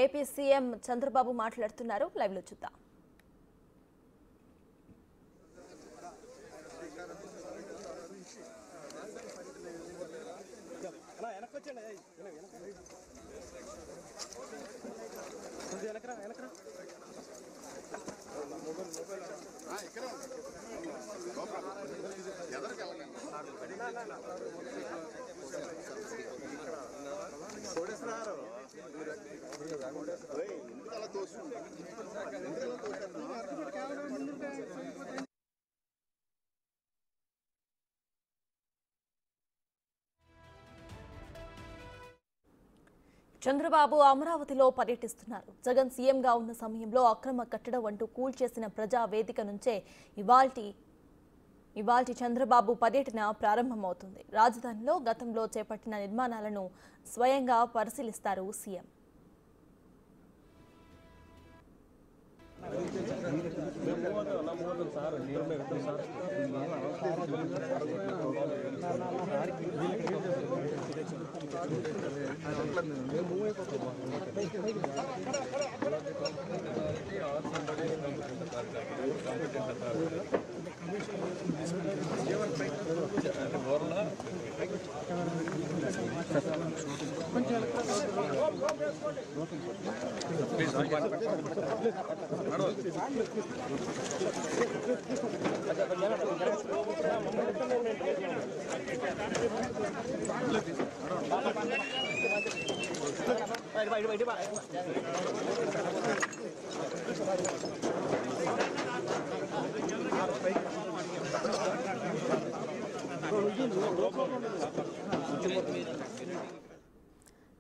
AP CM Chandrababu మాట్లాడుతున్నారు. Live లో చూద్దాం. చంద్రబాబు అమరావతిలో పర్యటిస్తున్నారు. జగన్ సీఎంగా ఉన్న సమయంలో అక్రమ కట్టడం అంటూ కూల్చేసిన ప్రజా వేదిక నుంచే ఇవాల్టి చంద్రబాబు పర్యటన ప్రారంభమవుతుంది. రాజధానిలో గతంలో చేపట్టిన నిర్మాణాలను స్వయంగా పరిశీలిస్తారు సీఎం.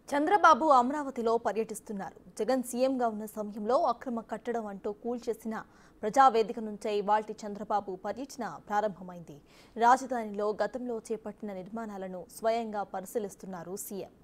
చంద్రబాబు అమరావతిలో పర్యటిస్తున్నారు. జగన్ సీఎంగా ఉన్న సమయంలో అక్రమ కట్టడం అంటూ కూల్చేసిన ప్రజావేదిక నుంచే ఇవాల్టి చంద్రబాబు పర్యటన ప్రారంభమైంది. రాజధానిలో గతంలో చేపట్టిన నిర్మాణాలను స్వయంగా పరిశీలిస్తున్నారు సీఎం.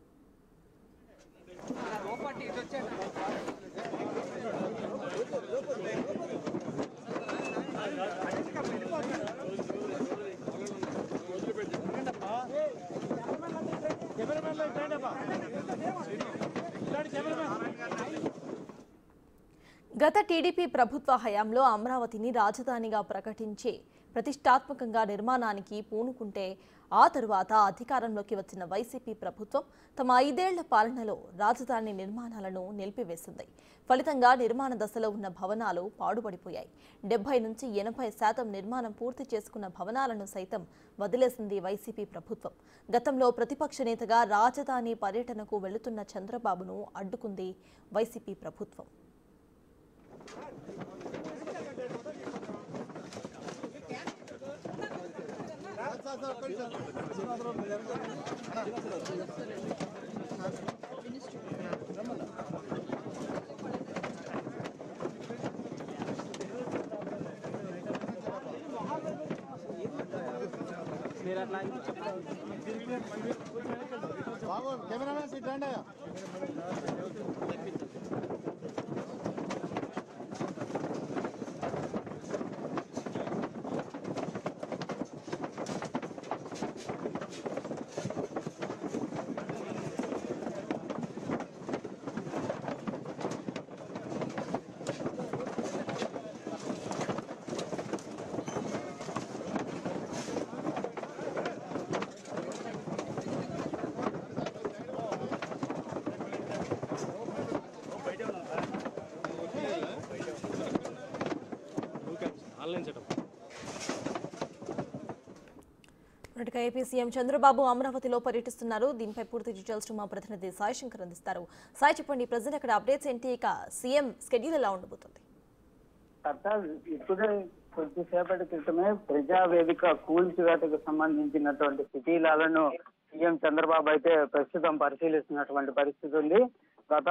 గత టీడీపీ ప్రభుత్వ హయాంలో అమరావతిని రాజధానిగా ప్రకటించి ప్రతిష్టాత్మకంగా నిర్మాణానికి పూనుకుంటే ఆ తరువాత అధికారంలోకి వచ్చిన వైసీపీ ప్రభుత్వం తమ 5 ఏళ్ల పాలనలో రాజధాని నిర్మాణాలను నిలిపివేసింది. ఫలితంగా నిర్మాణ దశలో ఉన్న భవనాలు పాడుపడిపోయాయి. 70 నుంచి 80% నిర్మాణం పూర్తి చేసుకున్న భవనాలను సైతం వదిలేసింది వైసీపీ ప్రభుత్వం. గతంలో ప్రతిపక్ష నేతగా రాజధాని పర్యటనకు వెళుతున్న చంద్రబాబును అడ్డుకుంది వైసీపీ ప్రభుత్వం. कैमरामैन सीट रैंड है ఏపీ సీఎం చంద్రబాబు అమరావతిలో పర్యటిస్తున్నారు. దీనిపై పూర్తి డీటెయిల్స్ మా ప్రతినిధి సాయి శంకర్ అందిస్తారు. సాయి, చెప్పండి, ప్రజెంట్ అక్కడ అప్డేట్స్ ఏంటి? ఇక సీఎం స్కెడ్యూల్ ఎలా ఉండబోతుంది? ఇప్పుడే కొద్దిసేపటి క్రితమే ప్రజావేదిక కూల్చివేతకు సంబంధించినటువంటి శిథిలాలను సీఎం చంద్రబాబు అయితే ప్రస్తుతం పరిశీలిస్తున్నటువంటి పరిస్థితి ఉంది. గత